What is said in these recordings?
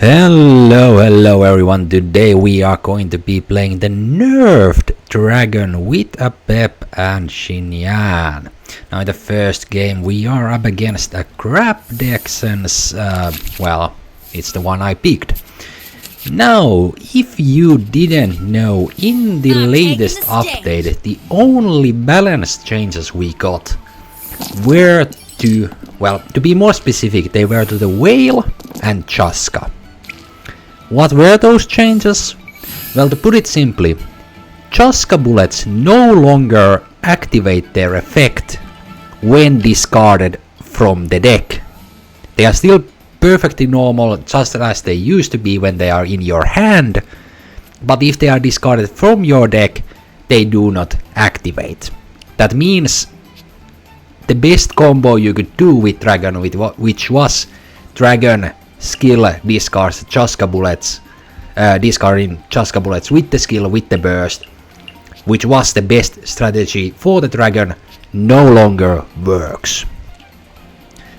Hello everyone, today we are going to be playing the nerfed dragon with Apep and Xinyan. Now in the first game we are up against a crap deck since, well, it's the one I picked. Now, if you didn't know, in the latest update the only balance changes we got were to, well, to be more specific, they were to the whale and Chaska. What were those changes? Well, to put it simply, Chaska bullets no longer activate their effect when discarded from the deck. They are still perfectly normal, just as they used to be when they are in your hand, but if they are discarded from your deck, they do not activate. That means the best combo you could do with Dragon, which was Dragon skill discards Chaska bullets, discarding Chaska bullets with the skill with the burst, which was the best strategy for the Dragon, no longer works.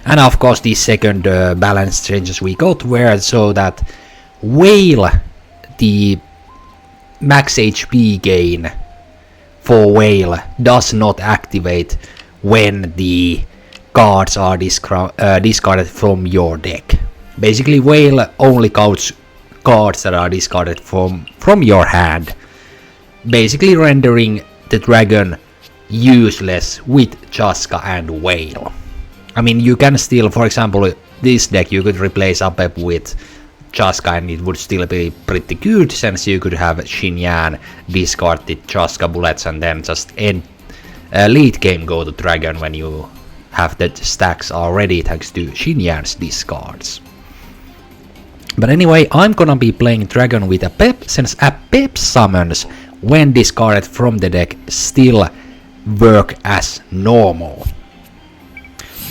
And of course the second balance changes we got were so that Whale, the max HP gain for Whale does not activate when the cards are discarded from your deck. Basically, Whale only counts cards that are discarded from your hand, basically rendering the Dragon useless with Chaska and Whale. I mean, you can still, for example, this deck you could replace Apep with Chaska and it would still be pretty good, since you could have Xinyan discard the Chaska bullets and then just end late game go to Dragon when you have the stacks already thanks to Xinyan's discards. But anyway, I'm gonna be playing Dragon with Apep, since Apep summons when discarded from the deck still work as normal.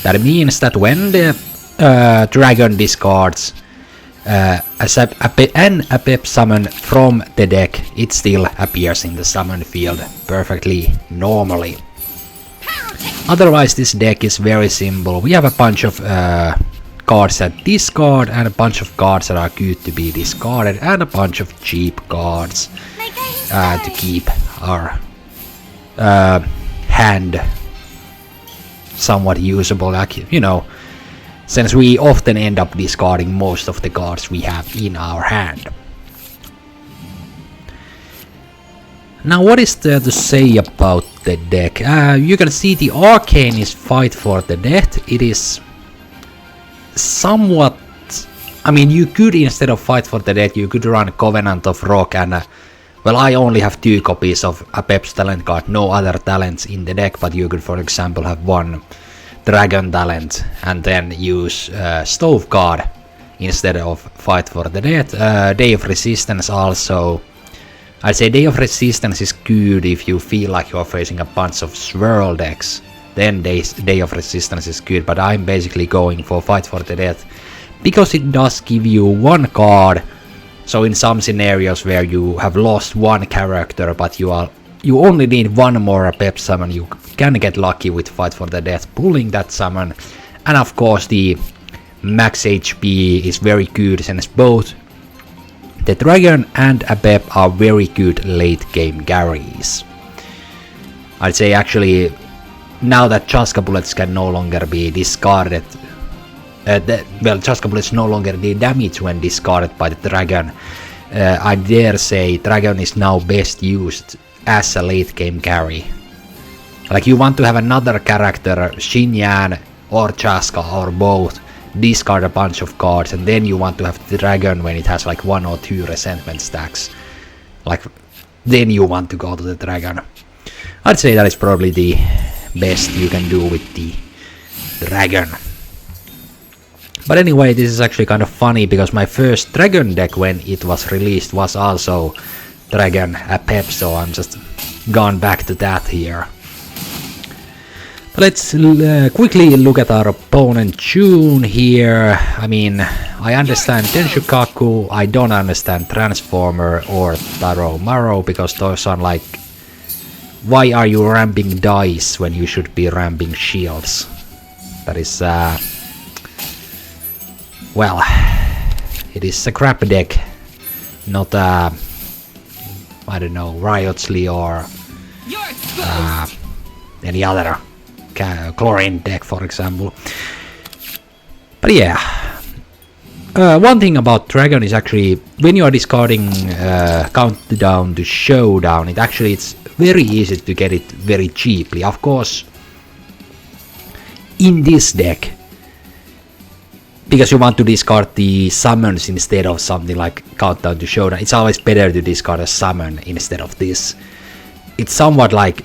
That means that when the Dragon discards an Apep summon from the deck, it still appears in the summon field perfectly normally. Otherwise this deck is very simple. We have a bunch of cards that discard and a bunch of cards that are good to be discarded and a bunch of cheap cards to keep our hand somewhat usable, like, you know, since we often end up discarding most of the cards we have in our hand. Now, what is there to say about the deck? You can see the Arcane is Fight for the Death. It is somewhat, I mean, you could, instead of Fight for the Death, you could run Covenant of Rock and well, I only have 2 copies of Apep's talent card, no other talents in the deck, but you could, for example, have 1 Dragon talent and then use Stove card instead of Fight for the Death. Day of Resistance also. I'd say Day of Resistance is good if you feel like you're facing a bunch of Swirl decks. Then Day of Resistance is good, but I'm basically going for Fight for the Death because it does give you 1 card. So in some scenarios where you have lost 1 character but you only need 1 more Apep summon, you can get lucky with Fight for the Death pulling that summon. And of course the max HP is very good, since both the Dragon and Apep are very good late game carries. I'd say actually, now that Chaska bullets can no longer be discarded, Chaska bullets no longer do damage when discarded by the Dragon, I dare say Dragon is now best used as a late game carry. Like, you want to have another character, Xinyan or Chaska or both, discard a bunch of cards, and then you want to have the Dragon when it has like 1 or 2 resentment stacks. Like, then you want to go to the Dragon. I'd say that is probably the best you can do with the Dragon. But anyway, this is actually kind of funny because my first Dragon deck when it was released was also Dragon Apep, so I'm just gone back to that here. But let's quickly look at our opponent June here. I mean, I understand Tenshukaku, I don't understand Transformer or Taro Maro, because those are like, why are you ramping dice when you should be ramping shields? That is well, It is a crap deck, not a, I don't know, Riotly or any other chlorine deck, for example. But yeah, one thing about Dragon is actually when you are discarding Countdown to Showdown, it's very easy to get it very cheaply. Of course, in this deck, because you want to discard the summons instead of something like Countdown to Showdown, it's always better to discard a summon instead of this. It's somewhat like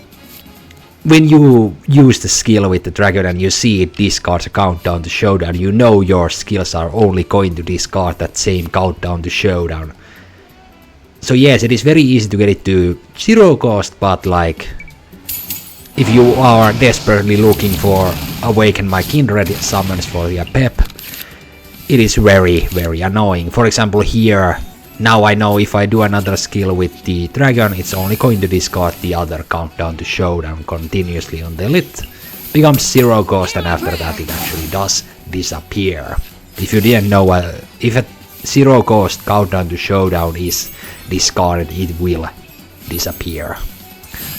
when you use the skill with the dragon and you see it discards a Countdown to Showdown, you know your skills are only going to discard that same Countdown to Showdown. So yes, it is very easy to get it to 0 cost, but like if you are desperately looking for Awaken My Kindred summons for the Apep, it is very, very annoying. For example, here, now I know if I do another skill with the dragon, it's only going to discard the other Countdown to Showdown continuously until it becomes 0 cost, and after that it actually does disappear. If you didn't know, if a 0 cost Countdown to Showdown is discarded, it will disappear.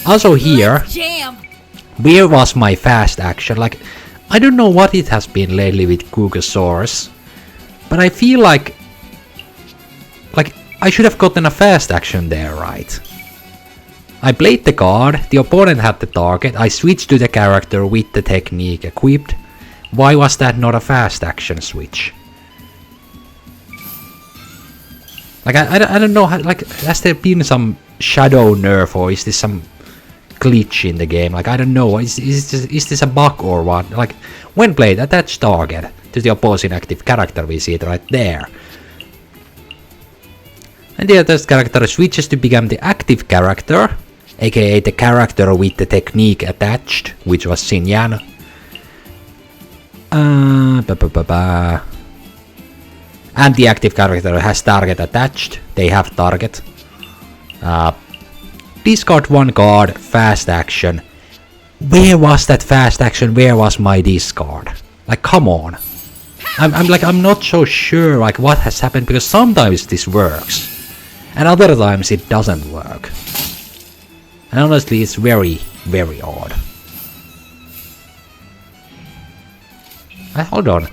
Also here, where was my fast action? Like, I don't know what it has been lately with Kugasaurus, but I feel like I should have gotten a fast action there, right? I played the card, the opponent had the target, I switched to the character with the technique equipped. Why was that not a fast action switch? Like, I don't know, how, like, has there been some shadow nerf, or is this some glitch in the game? Like, I don't know, is this a bug or what? Like, when played, attach target to the opposing active character, we see it right there. And the other character switches to become the active character, aka the character with the technique attached, which was Xinyan. And the active character has target attached, they have target. Discard 1 card, fast action. Where was that fast action? Where was my discard? Like, come on. I'm not so sure like what has happened, because sometimes this works and other times it doesn't work. And honestly, it's very, very odd. Hold on.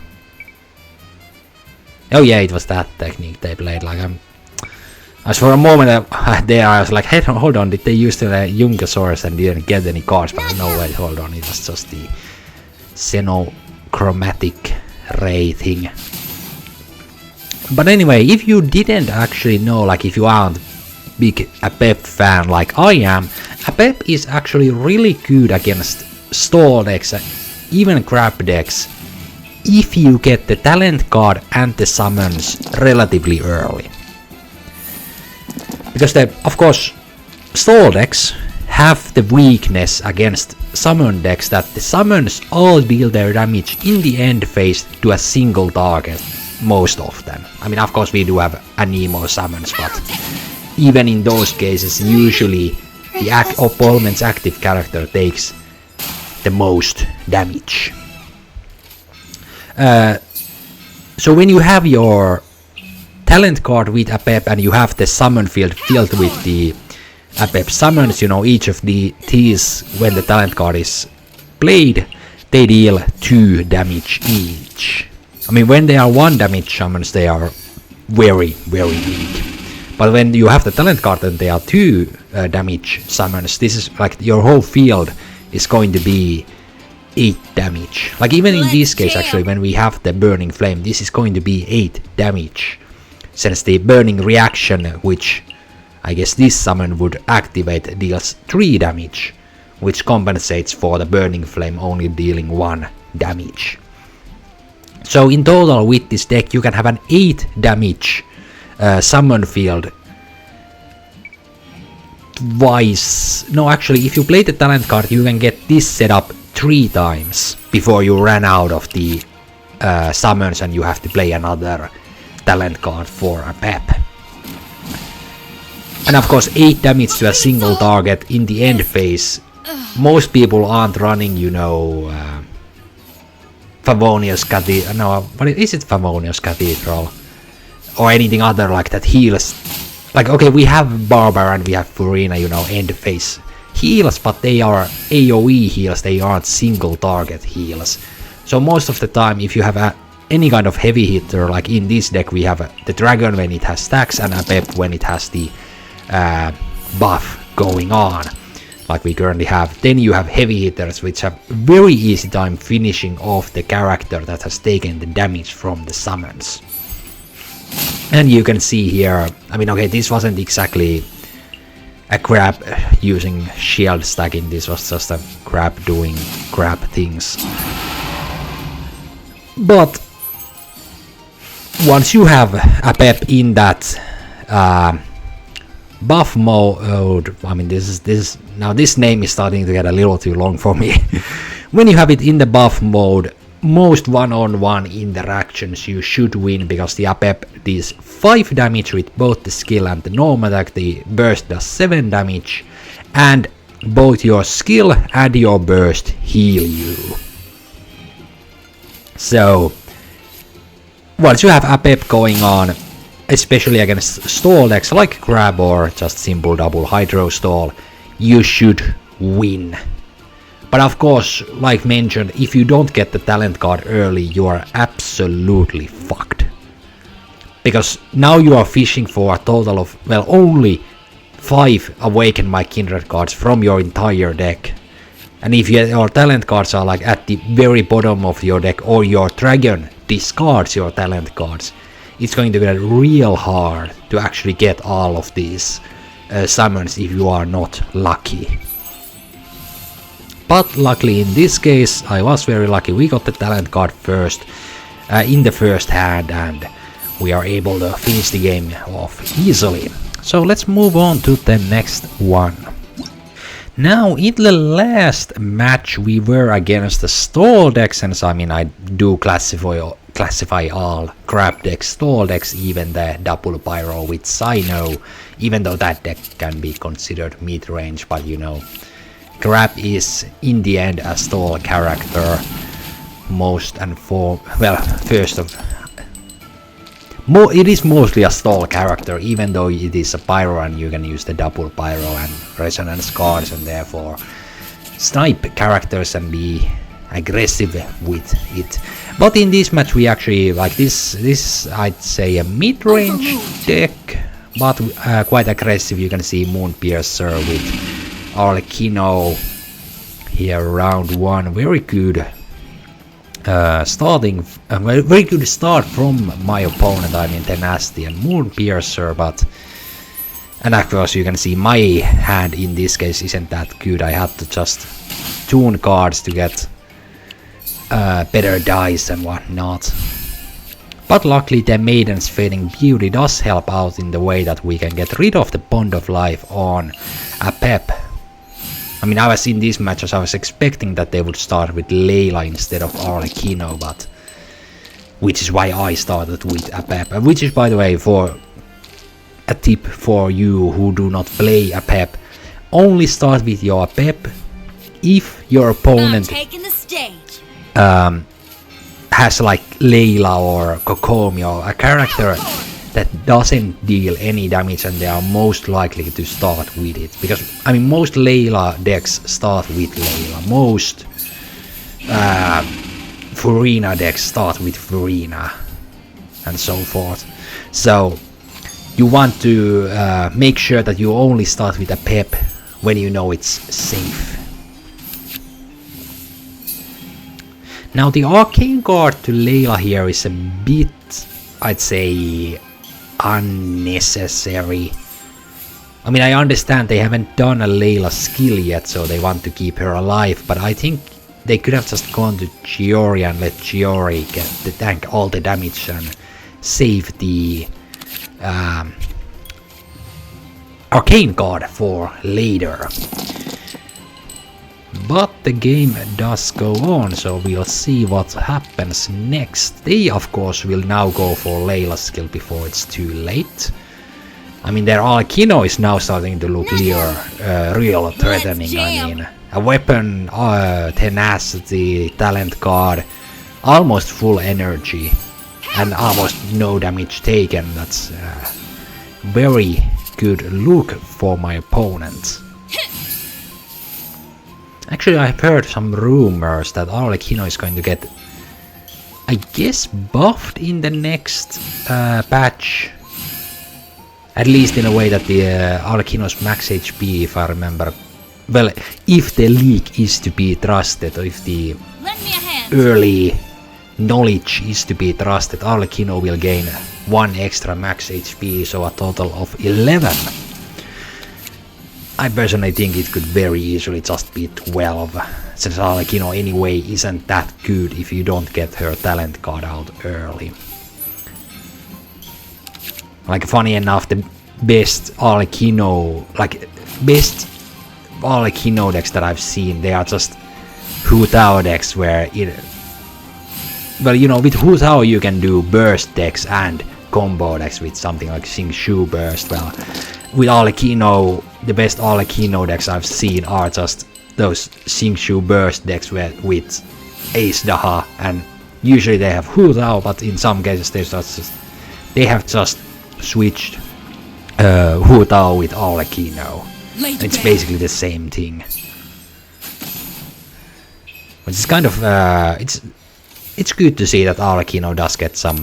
Oh yeah, it was that technique they played. Like, as for a moment there I was like, hey, hold on, did they use the Jungasaurus and didn't get any cards? But no, wait, hold on, it was just the Xenochromatic Ray thing. But anyway, if you didn't actually know, like if you aren't big Apep fan like I am, Apep is actually really good against stall decks, even crap decks, if you get the talent card and the summons relatively early. Because of course, stall decks have the weakness against summon decks that the summons all deal their damage in the end phase to a single target most often. I mean, of course we do have Anemo summons, but even in those cases, usually the opponent's active character takes the most damage. So when you have your talent card with Apep and you have the summon field filled with the Apep summons, you know, each of these, when the talent card is played, they deal 2 damage each. I mean, when they are 1 damage summons, they are very, very weak. But when you have the talent card and they are 2 damage summons, this is like your whole field is going to be 8 damage. Like even in this case, actually, when we have the Burning Flame, this is going to be 8 damage. Since the Burning Reaction, which I guess this summon would activate, deals 3 damage, which compensates for the Burning Flame only dealing 1 damage. So in total with this deck you can have an 8 damage summon field twice. No, actually, if you play the talent card you can get this setup 3 times before you run out of the summons and you have to play another talent card for a Apep. And of course 8 damage to a single target in the end phase. Most people aren't running, you know, Favonius Cathedral. No, what is it? Favonius Cathedral. or anything other like that heals. Like, okay, we have Barbara and we have Furina, you know, end phase heals, but they are AoE heals, they aren't single target heals. So most of the time, if you have any kind of heavy hitter, like in this deck we have the Dragon when it has stacks and Apep when it has the buff going on, like we currently have, then you have heavy hitters which have very easy time finishing off the character that has taken the damage from the summons. And you can see here, I mean, okay, this wasn't exactly a crab using shield stacking, this was just a crab doing crab things. But once you have Apep in that buff mode, I mean, this now this name is starting to get a little too long for me. When you have it in the buff mode, most one-on-one interactions you should win, because the Apep does 5 damage with both the skill and the normal attack. The burst does 7 damage, and both your skill and your burst heal you. So once you have Apep going on, especially against stall decks like Crab or just simple double Hydro stall, you should win. But of course, like mentioned, if you don't get the talent card early, you are absolutely fucked. Because now you are fishing for a total of, well, only 5 Awaken My Kindred cards from your entire deck. And if your talent cards are like at the very bottom of your deck, or your Dragon discards your talent cards, it's going to be real hard to actually get all of these summons if you are not lucky. But luckily in this case I was very lucky, we got the talent card first in the first hand, and we are able to finish the game off easily. So let's move on to the next one. Now in the last match we were against the stall decks, and so, I mean, I do classify all crab decks stall decks, even the double pyro with Sino, even though that deck can be considered mid-range, but you know, crab is in the end a stall character it is mostly a stall character, even though it is a pyro and you can use the double pyro and resonance cards and therefore snipe characters and be aggressive with it. But in this match we actually, like this I'd say a mid-range deck, but quite aggressive. You can see Moonpiercer with Arlecchino here, round 1, very good starting, very good start from my opponent, I mean Tenacity and Moonpiercer, and of course you can see my hand in this case isn't that good. I had to just tune cards to get better dice and whatnot. But luckily the Maiden's Fading Beauty does help out in the way that we can get rid of the Bond of Life on Apep. I mean, I was in these matches, I was expecting that they would start with Layla instead of Arlecchino, but which is why I started with Apep, which is, by the way, for a tip for you who do not play Apep, only start with your Apep if your opponent has like Layla or Kokomi or a character that doesn't deal any damage, and they are most likely to start with it. Because, I mean, most Layla decks start with Layla, most Furina decks start with Furina, and so forth. So you want to make sure that you only start with Apep when you know it's safe. Now the arcane card to Layla here is a bit, I'd say, unnecessary. I mean, I understand they haven't done a Layla skill yet, so they want to keep her alive, but I think they could have just gone to Chiori and let Chiori get the tank all the damage and save the arcane card for later. But the game does go on, so we'll see what happens next. They of course will now go for Layla's skill before it's too late. I mean, their Arlecchino is now starting to look real threatening. I mean, a weapon, Tenacity, talent card, almost full energy. and almost no damage taken. That's very good look for my opponent. Actually, I've heard some rumors that Arlecchino is going to get, I guess, buffed in the next patch. At least in a way that the Arlecchino's max HP, if I remember. Well, if the leak is to be trusted, or if the early knowledge is to be trusted, Arlecchino will gain 1 extra max HP, so a total of 11. I personally think it could very easily just be 12, since Arlecchino anyway isn't that good if you don't get her talent card out early. Like, funny enough, the best Arlecchino decks that I've seen, they are just Hu Tao decks where it... Well, you know, with Hu Tao you can do burst decks and combo decks with something like Xing Shu Burst. Well, with Arlecchino, the best Arlecchino decks I've seen are just those Xing Shu Burst decks with Ace Daha, and usually they have Hu Tao, but in some cases they have just switched Hu Tao with Arlecchino. It's basically the same thing. Which is kind of it's good to see that Arlecchino does get some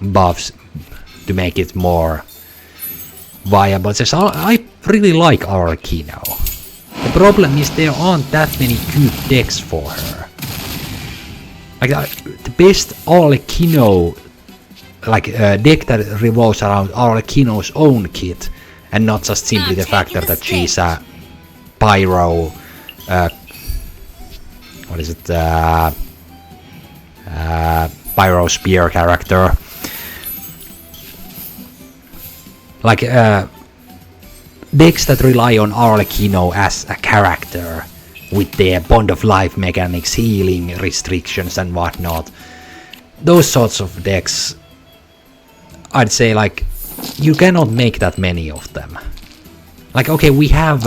buffs to make it more viable. I really like Arlecchino. The problem is there aren't that many good decks for her. Like the best Arlecchino deck that revolves around Arlecchino's own kit, and not just simply the factor that she's a pyro pyro spear character. Like decks that rely on Arlecchino as a character with their Bond of Life mechanics, healing restrictions and whatnot. Those sorts of decks, I'd say, like, you cannot make that many of them. Like, okay, we have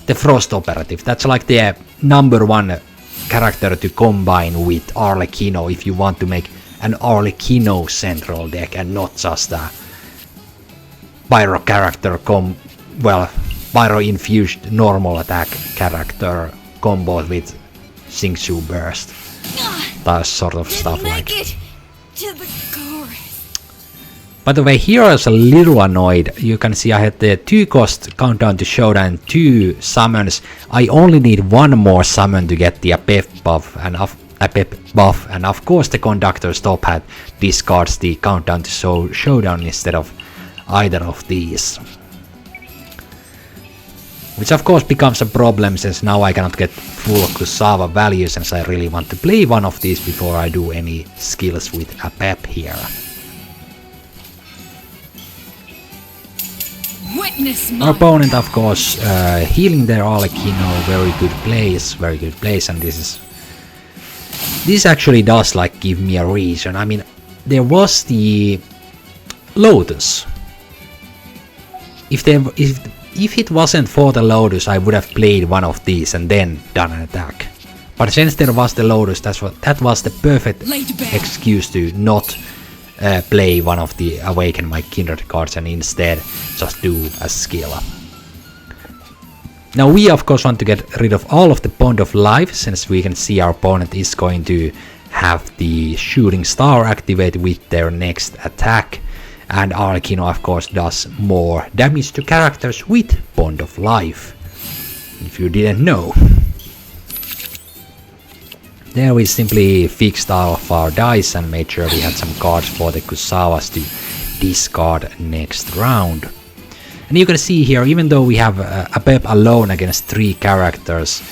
the Frost Operative. That's like the #1 character to combine with Arlecchino if you want to make an Arlecchino central deck and not just a pyro character pyro infused normal attack character combos with Xing Shu Burst. That sort of stuff like. By the way, here I was a little annoyed. You can see I had the 2 cost countdown to showdown, 2 summons. I only need 1 more summon to get the Apep buff, and of course the conductor's top hat discards the countdown to showdown instead of either of these. Which of course becomes a problem, since now I cannot get full Kusawa value, since I really want to play one of these before I do any skills with Apep here. Our opponent, of course, healing their Arlecchino, very good place, and this actually does like give me a reason. I mean, there was the Lotus. If it wasn't for the Lotus, I would have played one of these and then done an attack. But since there was the Lotus, that was the perfect excuse to not play one of the Awaken My Kindred cards and instead just do a skill. Now we of course want to get rid of all of the Bond of Life, since we can see our opponent is going to have the Shooting Star activate with their next attack, and Arlecchino of course does more damage to characters with Bond of Life, if you didn't know. There we simply fixed all of our dice and made sure we had some cards for the Kusawas to discard next round. And you can see here, even though we have Apep alone against 3 characters,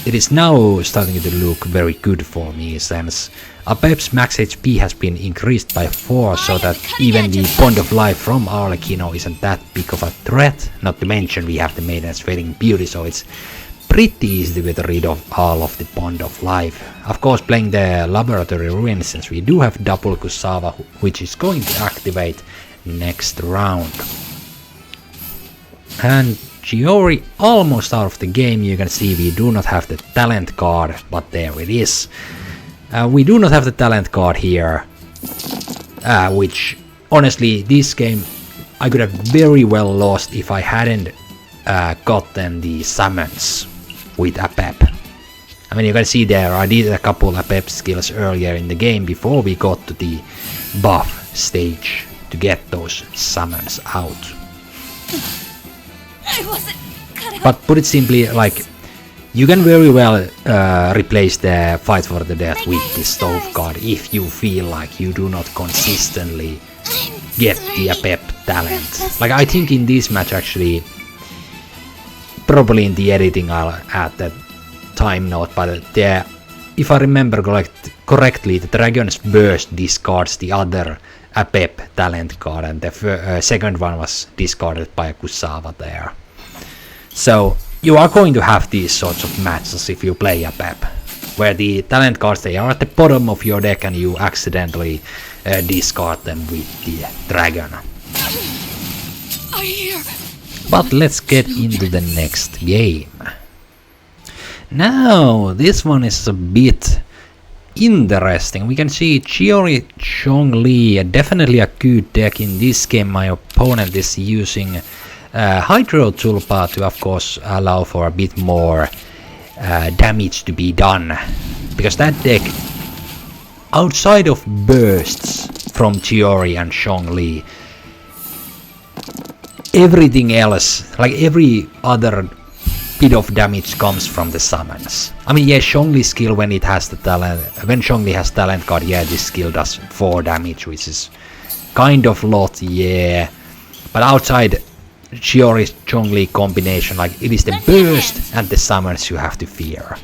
it is now starting to look very good for me, since Apep's max HP has been increased by 4, so that even the Bond of Life from Arlecchino isn't that big of a threat. Not to mention we have the Maiden's Fading Beauty, so it's pretty easy to get rid of all of the Bond of Life. Of course, playing the Laboratory Ruins, since we do have double Kusawa, which is going to activate next round. And Chiori almost out of the game. You can see we do not have the talent card, but there it is. We do not have the talent card here. which honestly this game I could have very well lost if I hadn't gotten the summons with Apep. I mean, you can see there I did a couple Apep skills earlier in the game before we got to the buff stage to get those summons out. But put it simply, like, you can very well replace the fight for the death with the stove guard if you feel like you do not consistently get the Apep talent. Like, I think in this match actually, probably in the editing I'll add that time note, but if I remember correctly, the Dragon's Burst discards the other Apep talent card, and the second one was discarded by Kusawa there. So you are going to have these sorts of matches if you play Apep, where the talent cards, they are at the bottom of your deck and you accidentally discard them with the dragon. But let's get into the next game. Now this one is a bit interesting. We can see Chiori Chongli, definitely a good deck in this game. My opponent is using Hydro Tulpa to, of course, allow for a bit more damage to be done, because that deck, outside of bursts from Chiori and Chongli, everything else, like every other bit of damage, comes from the summons. I mean, yeah, Chongli's skill, when it has the talent, when Chongli has talent card, yeah, this skill does 4 damage, which is kind of lot, yeah. But outside Chiori Chongli combination, like, it is the burst and the summons you have to fear.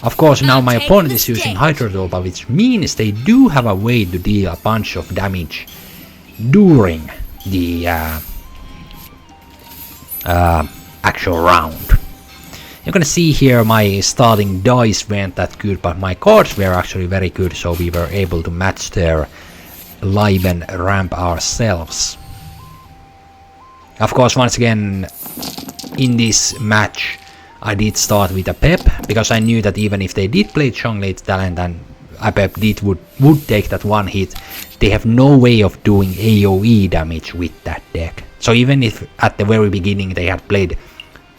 Of course, now my opponent is using Hydrodolpa, which means they do have a way to deal a bunch of damage during the actual round. You're gonna see here my starting dice weren't that good, but my cards were actually very good, so we were able to match their Liven ramp ourselves. Of course, once again, in this match I did start with Apep, because I knew that even if they did play Chongli's talent and Apep would take that one hit, they have no way of doing AoE damage with that deck. So even if at the very beginning they had played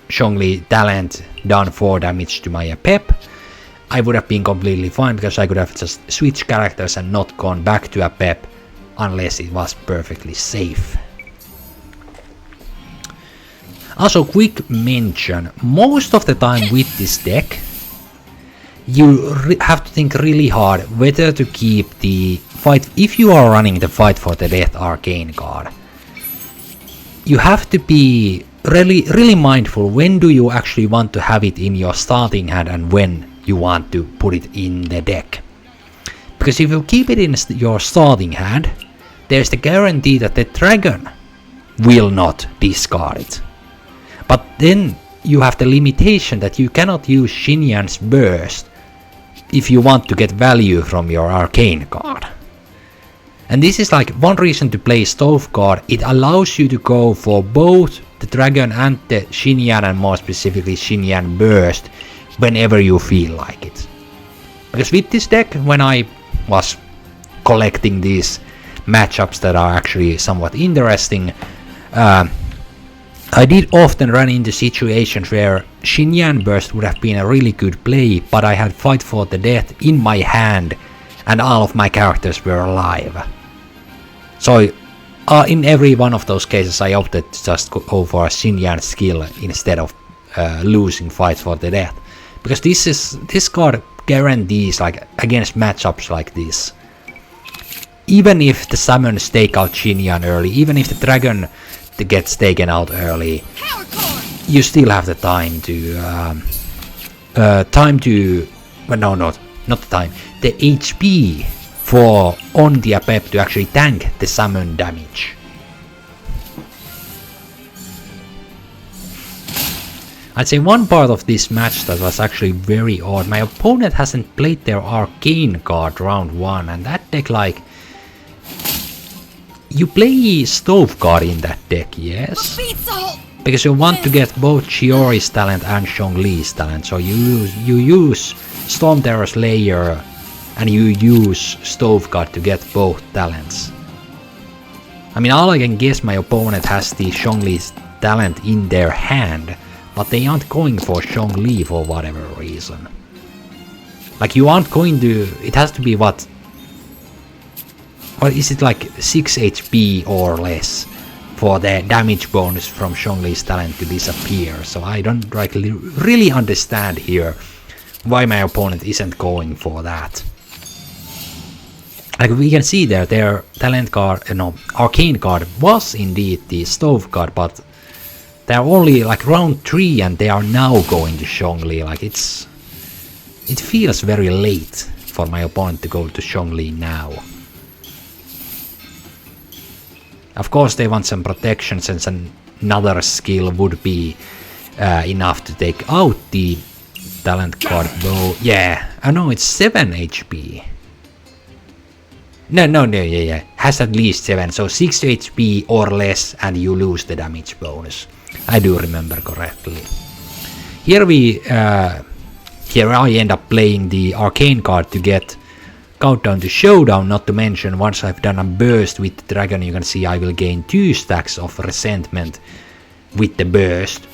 Chongli talent, done 4 damage to my Apep, I would have been completely fine, because I could have just switched characters and not gone back to Apep unless it was perfectly safe. Also, quick mention, most of the time with this deck you have to think really hard whether to keep the fight, if you are running the fight for the death arcane card. You have to be really mindful when do you actually want to have it in your starting hand and when you want to put it in the deck. Because if you keep it in your starting hand, there's the guarantee that the dragon will not discard it. But then you have the limitation that you cannot use Xinyan's burst if you want to get value from your arcane card. And this is like one reason to play Stove card. It allows you to go for both the dragon and the Xinyan, and more specifically Xinyan burst, whenever you feel like it. Because with this deck, when I was collecting these matchups that are actually somewhat interesting, I did often run into situations where Xinyan burst would have been a really good play, but I had Fight for the Death in my hand and all of my characters were alive. So in every one of those cases I opted to just go for a Xinyan skill instead of losing Fight for the Death. Because this card guarantees, like, against matchups like this, even if the summons take out Xinyan early, even if the dragon gets taken out early, you still have the time to well, no, not the time, the HP for on the Apep to actually tank the summon damage. I'd say one part of this match that was actually very odd, my opponent hasn't played their arcane card round 1, and that deck, like, you play Stove card in that deck, yes? Because you want to get both Chiori's talent and Chongli's talent, so you use Storm Terror Slayer and you use Stove God to get both talents. I mean, all I can guess my opponent has the Zhongli's talent in their hand, but they aren't going for Zhongli for whatever reason. Like, you aren't going to... It has to be what? Or is it like 6 HP or less for the damage bonus from Zhongli's talent to disappear? So I don't really understand here why my opponent isn't going for that. Like we can see there, their talent card, arcane card was indeed the Stove God, but they're only like round 3 and they are now going to Zhongli. Like it feels very late for my opponent to go to Zhongli now. Of course they want some protection, since another skill would be enough to take out the talent card bow. Yeah, I know it's 7 HP. No, yeah. Has at least 7, so 6 HP or less and you lose the damage bonus. I do remember correctly. Here I end up playing the arcane card to get Countdown to Showdown, not to mention once I've done a burst with the dragon, you can see I will gain 2 stacks of resentment with the burst.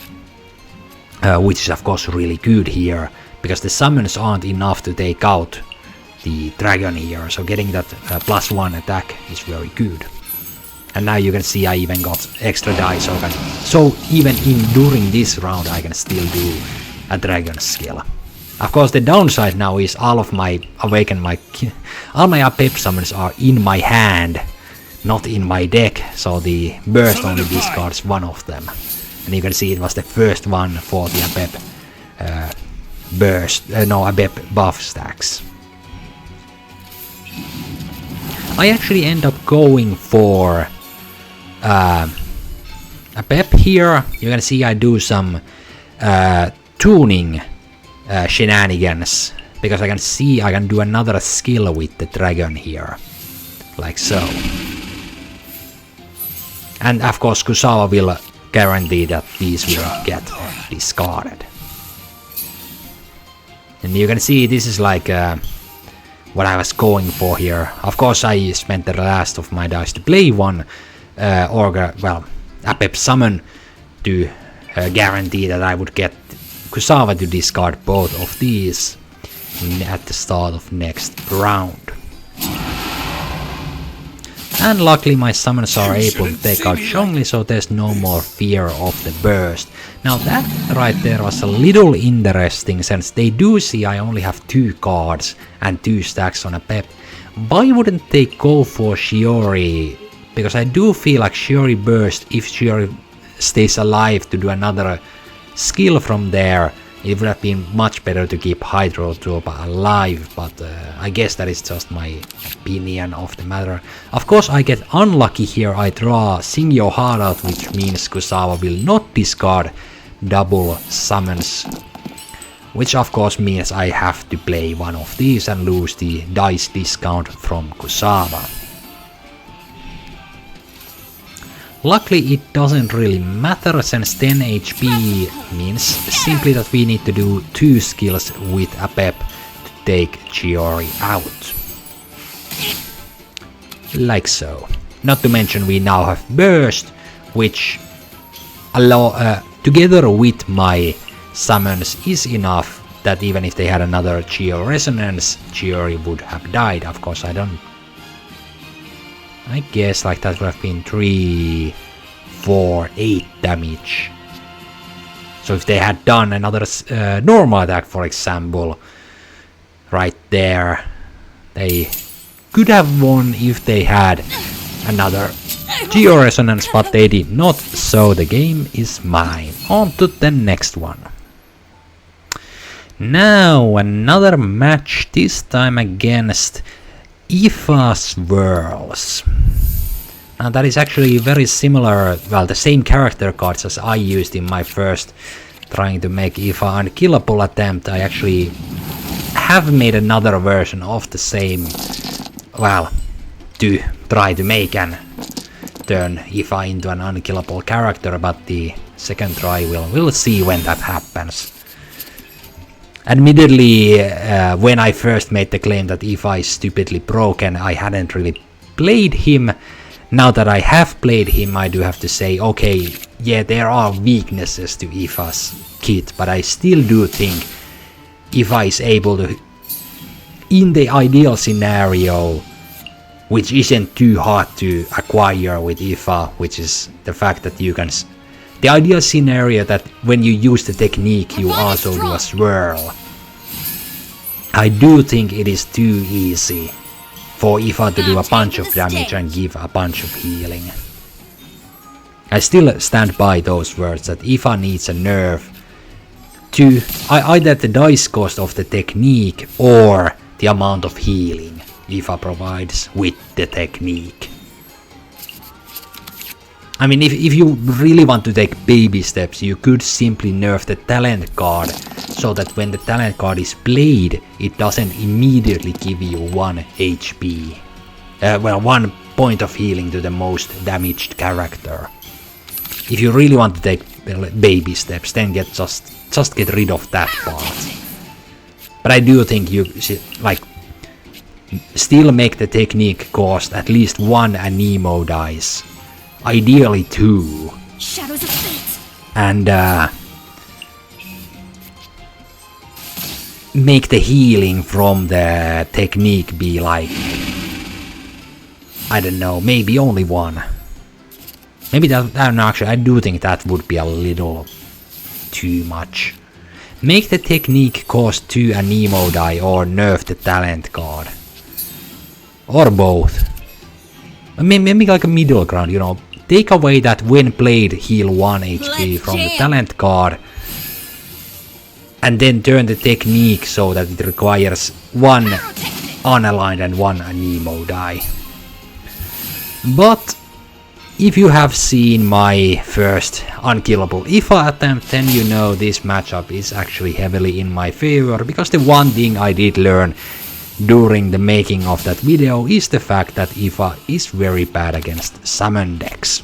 Which is of course really good here, because the summons aren't enough to take out the dragon here, so getting that +1 attack is very good. And now you can see I even got extra die, so even during this round I can still do a dragon skill. Of course the downside now is all my Apep summons are in my hand, not in my deck, so the burst only discards one of them. And you can see it was the first one for the Apep Apep buff stacks. I actually end up going for Apep here. You can see I do some tuning shenanigans, because I can see I can do another skill with the dragon here, like so. And of course Kusawa will guarantee that these will get discarded. And you can see this is like what I was going for here. Of course I spent the last of my dice to play one Apep summon to guarantee that I would get Kusawa to discard both of these at the start of next round. And luckily my summons are able to take out Zhongli, so there's no more fear of the burst. Now that right there was a little interesting, since they do see I only have 2 cards and 2 stacks on Apep. Why wouldn't they go for Shiori? Because I do feel like Shiori burst, if Shiori stays alive to do another skill from there, it would have been much better to keep Hydrotropa alive, but I guess that is just my opinion of the matter. Of course I get unlucky here, I draw Sing Your Heart Out, which means Kusawa will not discard double summons, which of course means I have to play one of these and lose the dice discount from Kusawa. Luckily it doesn't really matter, since 10 HP means simply that we need to do 2 skills with Apep to take Chiori out. Like so. Not to mention we now have Burst, which together with my summons is enough that even if they had another Geo Resonance, Chiori would have died. Of course I guess like that would have been 3, 4, 8 damage. So if they had done another normal attack, for example, right there, they could have won if they had another Geo Resonance, but they did not, so the game is mine. On to the next one. Now another match, this time against Ifa's Worlds. And that is actually very similar, well, the same character cards as I used in my first trying to make Ifa unkillable attempt. I actually have made another version of the same, well, to try to make and turn Ifa into an unkillable character, but the second try we'll see when that happens. Admittedly, when I first made the claim that Ifa is stupidly broken, I hadn't really played him. Now that I have played him, I do have to say, okay, yeah, there are weaknesses to Ifa's kit, but I still do think Ifa is able to, in the ideal scenario, which isn't too hard to acquire with Ifa, which is the fact that you can... The ideal scenario that when you use the technique you also do a swirl. I do think it is too easy for Ifa to do a bunch of damage and give a bunch of healing. I still stand by those words that Ifa needs a nerf to either the dice cost of the technique or the amount of healing Ifa provides with the technique. I mean, if you really want to take baby steps, you could simply nerf the talent card so that when the talent card is played, it doesn't immediately give you 1 HP. 1 point of healing to the most damaged character. If you really want to take baby steps, then just get rid of that part. But I do think you should, like, still make the technique cost at least 1 Anemo dice. Ideally 2. Shadows of fate. And make the healing from the technique be like, I don't know, maybe only 1. Maybe that, no, actually I do think that would be a little too much. Make the technique cost 2 Anemo die or nerf the talent card. Or both. Maybe like a middle ground, you know. Take away that when played heal 1 HP from the talent card. And then turn the technique so that it requires 1 unaligned and 1 Anemo die. But if you have seen my first unkillable Ifa attempt, then you know this matchup is actually heavily in my favor, because the one thing I did learn during the making of that video is the fact that Ifa is very bad against summon decks.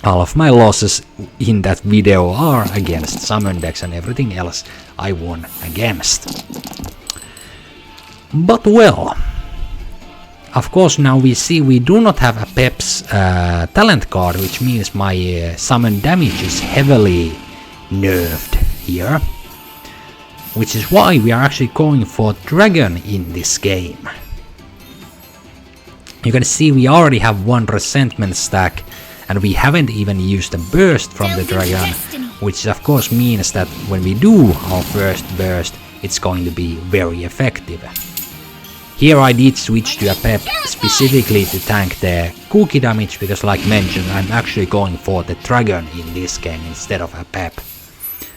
All of my losses in that video are against summon decks, and everything else I won against. But well, of course now we see we do not have Apep's talent card, which means my summon damage is heavily nerfed here. Which is why we are actually going for Dragon in this game. You can see we already have 1 resentment stack, and we haven't even used a burst from the Dragon, which of course means that when we do our first burst, it's going to be very effective. Here I did switch to Apep specifically to tank the cookie damage, because like mentioned, I'm actually going for the Dragon in this game instead of Apep.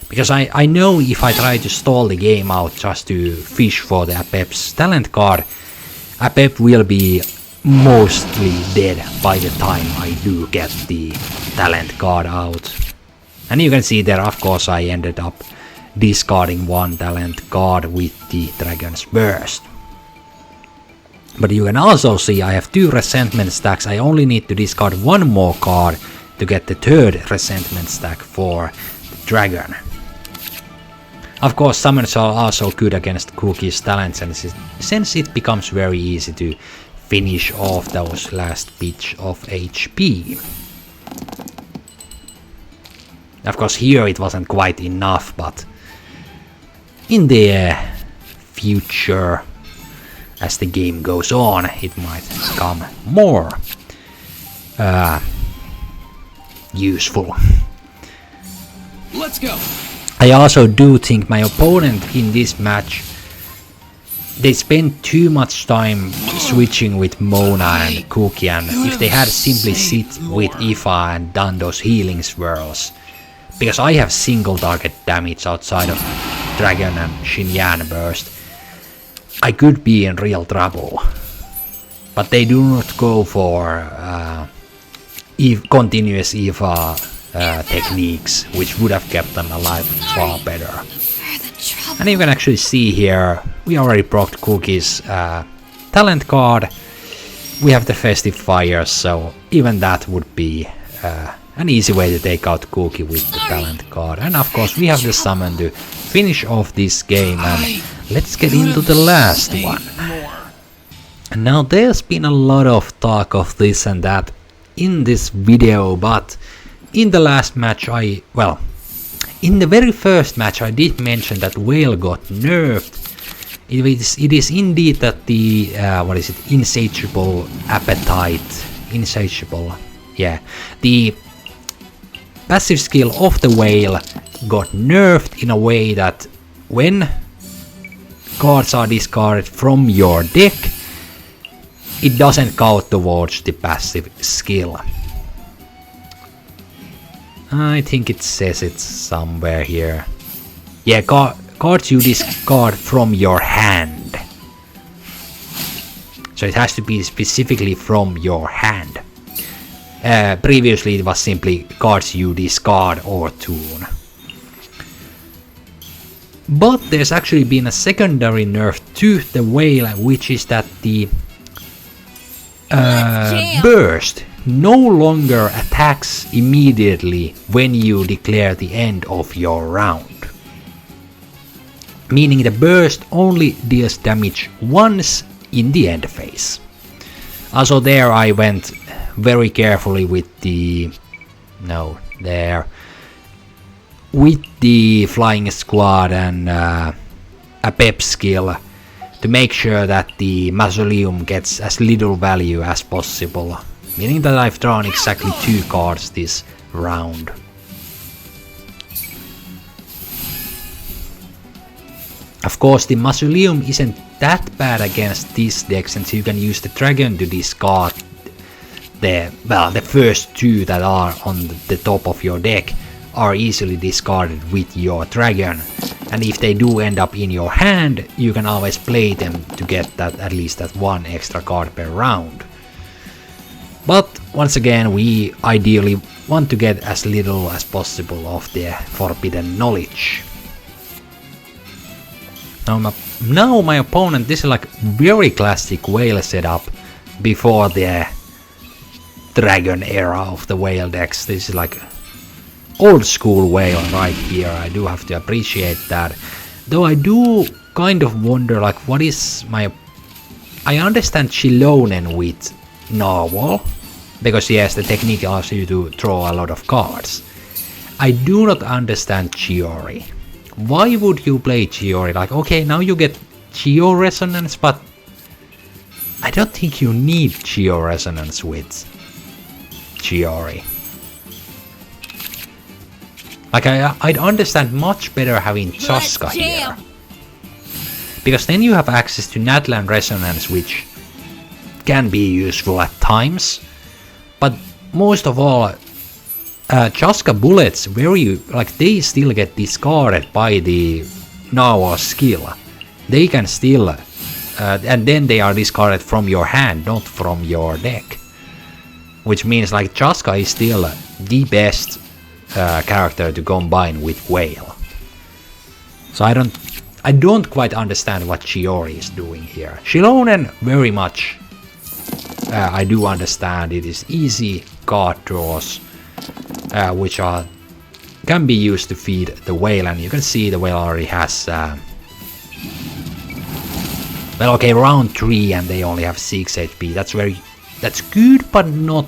Because I know if I try to stall the game out just to fish for the Apep's talent card, Apep will be mostly dead by the time I do get the talent card out. And you can see there, of course, I ended up discarding 1 talent card with the Dragon's Burst. But you can also see I have 2 resentment stacks. I only need to discard 1 more card to get the 3rd resentment stack for the Dragon. Of course, summons are also good against Cookie's talents, and since it becomes very easy to finish off those last bits of HP. Of course, here it wasn't quite enough, but in the future, as the game goes on, it might become more useful. Let's go. I also do think my opponent in this match, they spent too much time switching with Mona and Cookie, and if they had simply sit with Ifa and done those healing swirls, because I have single target damage outside of Dragon and Xinyan burst, I could be in real trouble. But they do not go for continuous Ifa techniques, which would have kept them alive far better. And you can actually see here, we already procced Cookie's talent card. We have the Festive Fires, so even that would be an easy way to take out Cookie with the talent card. And of course we have the summon to finish off this game, and let's get into the last one. And now there's been a lot of talk of this and that in this video, but in the last match in the very first match I did mention that Whale got nerfed. It is indeed that the insatiable appetite, the passive skill of the Whale got nerfed in a way that when cards are discarded from your deck, it doesn't count towards the passive skill. I think it says it somewhere here. Yeah, cards you discard from your hand. So it has to be specifically from your hand. Previously it was simply cards you discard or tune. But there's actually been a secondary nerf to the Whale, which is that the burst no longer attacks immediately when you declare the end of your round. Meaning the burst only deals damage once in the end phase. Also there I went very carefully with the flying squad and Apep skill to make sure that the mausoleum gets as little value as possible, meaning that I've drawn exactly 2 cards this round. Of course the mausoleum isn't that bad against this deck, since you can use the dragon to discard the first 2 that are on the top of your deck are easily discarded with your dragon, and if they do end up in your hand, you can always play them to get at least that 1 extra card per round. But once again, we ideally want to get as little as possible of the forbidden knowledge. Now my opponent, this is like very classic Whale setup before the dragon era of the Whale decks. This is like old school Whale right here. I do have to appreciate that. Though I do kind of wonder like what is my... I understand Chilonen with Narwhal, because yes, the technique allows you to draw a lot of cards. I do not understand Chiori. Why would you play Chiori? Like, okay, now you get Chio Resonance, but I don't think you need Chio Resonance with Chiori. Like, I'd understand much better having Chaska here. Because then you have access to Natlan Resonance, which can be useful at times. But most of all, Chaska bullets, they still get discarded by the Narwhal skill. They can still, and then they are discarded from your hand, not from your deck. Which means like Chaska is still the best character to combine with Whale. So I don't quite understand what Chiori is doing here. Chilonen very much. I do understand it is easy card draws, which can be used to feed the Whale, and you can see the Whale already has round 3 and they only have 6 HP. That's good, but not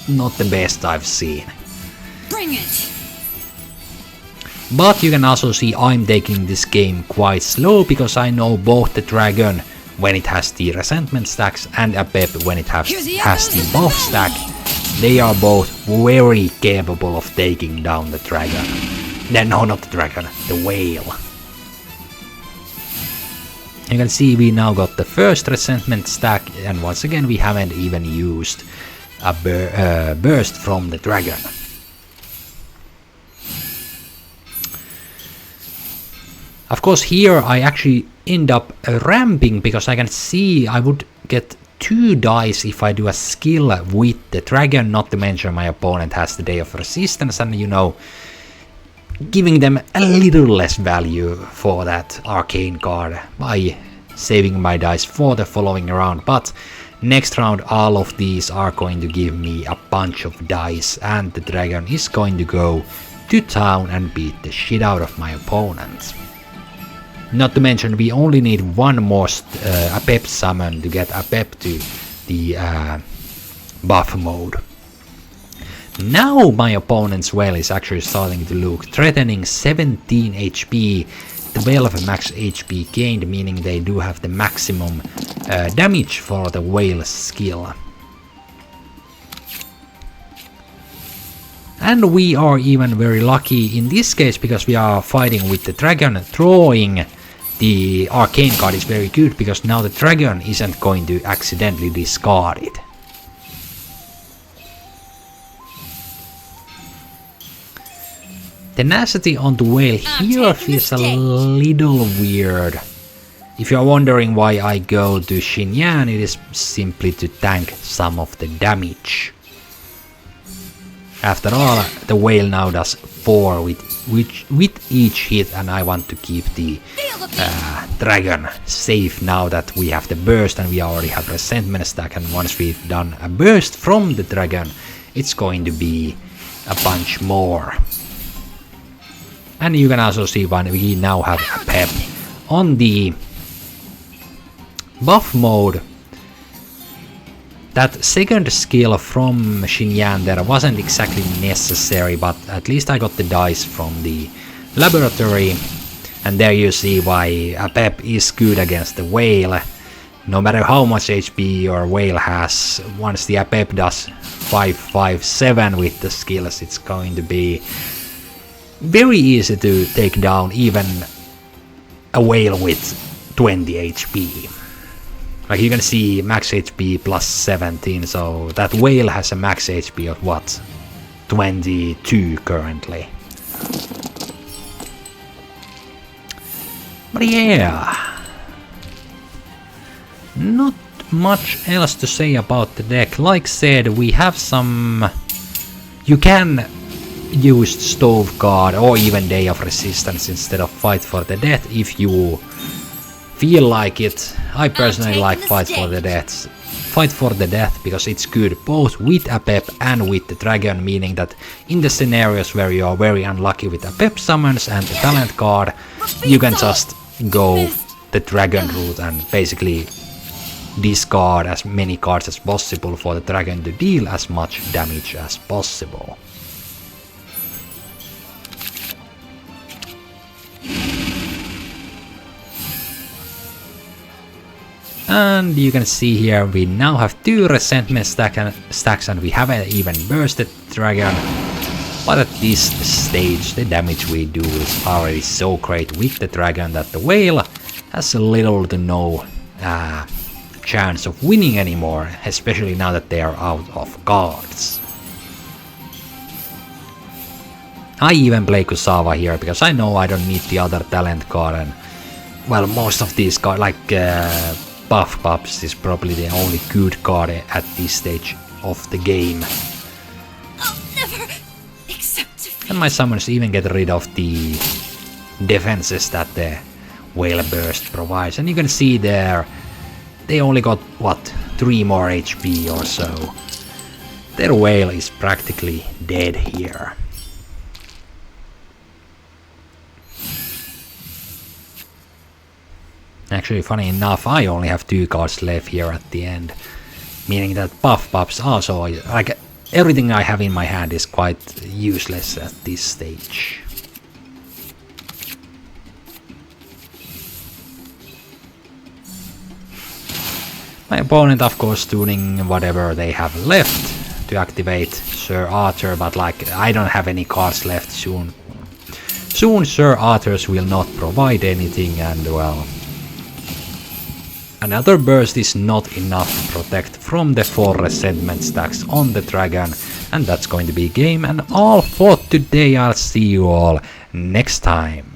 the best I've seen. Bring it. But you can also see I'm taking this game quite slow, because I know both the dragon when it has the resentment stacks and Apep when it has the buff stack. They are both very capable of taking down the dragon. No, not the dragon, the Whale. You can see we now got the first resentment stack, and once again we haven't even used a burst from the dragon. Of course here I actually end up ramping, because I can see I would get 2 dice if I do a skill with the dragon, not to mention my opponent has the Day of Resistance, and you know, giving them a little less value for that arcane card by saving my dice for the following round. But Next round all of these are going to give me a bunch of dice, and the dragon is going to go to town and beat the shit out of my opponent. Not to mention we only need one more Apep summon to get Apep to the buff mode. Now my opponent's whale is actually starting to look threatening. 17 HP. The whale of max HP gained, meaning they do have the maximum damage for the whale skill. And we are even very lucky in this case because we are fighting with the dragon. Drawing the arcane card is very good because now the dragon isn't going to accidentally discard it. Tenacity on the whale here feels a little weird. If you are wondering why I go to Xinyan, it is simply to tank some of the damage. After all, the whale now does 4 with each hit, and I want to keep the dragon safe now that we have the burst and we already have resentment stack, and once we've done a burst from the dragon, it's going to be a bunch more. And you can also see when we now have Apep on the buff mode. That second skill from Xinyan there wasn't exactly necessary, but at least I got the dice from the laboratory. And there you see why Apep is good against the whale. No matter how much HP your whale has, once the Apep does 557 with the skills, it's going to be very easy to take down even a whale with 20 HP. Like you can see max HP plus 17, so that whale has a max HP of what? 22 currently. But yeah, not much else to say about the deck. Like said, we have some... You can use Stove Guard or even Day of Resistance instead of Fight for the Death if you feel like it. I personally like Fight for the Death. Fight for the Death because it's good both with Apep and with the dragon, meaning that in the scenarios where you are very unlucky with Apep summons and the talent card, you can just go the dragon route and basically discard as many cards as possible for the dragon to deal as much damage as possible. And you can see here we now have 2 resentment stacks and we haven't even bursted dragon. But at this stage the damage we do is already so great with the dragon that the whale has little to no chance of winning anymore, especially now that they are out of cards. I even play Kusawa here because I know I don't need the other talent card, and well, most of these cards like Buff Pups is probably the only good card at this stage of the game. I'll never accept defeat. And my summons even get rid of the defenses that the Whale Burst provides. And you can see there, they only got, what, 3 more HP or so. Their whale is practically dead here. Actually, funny enough, I only have 2 cards left here at the end. Meaning that Buff Pups also, like, everything I have in my hand is quite useless at this stage. My opponent, of course, tuning whatever they have left to activate Sir Arthur, but like, I don't have any cards left soon. Soon Sir Arthur's will not provide anything, and well, another burst is not enough to protect from the 4 resentment stacks on the dragon, and that's going to be game and all for today. I'll see you all next time.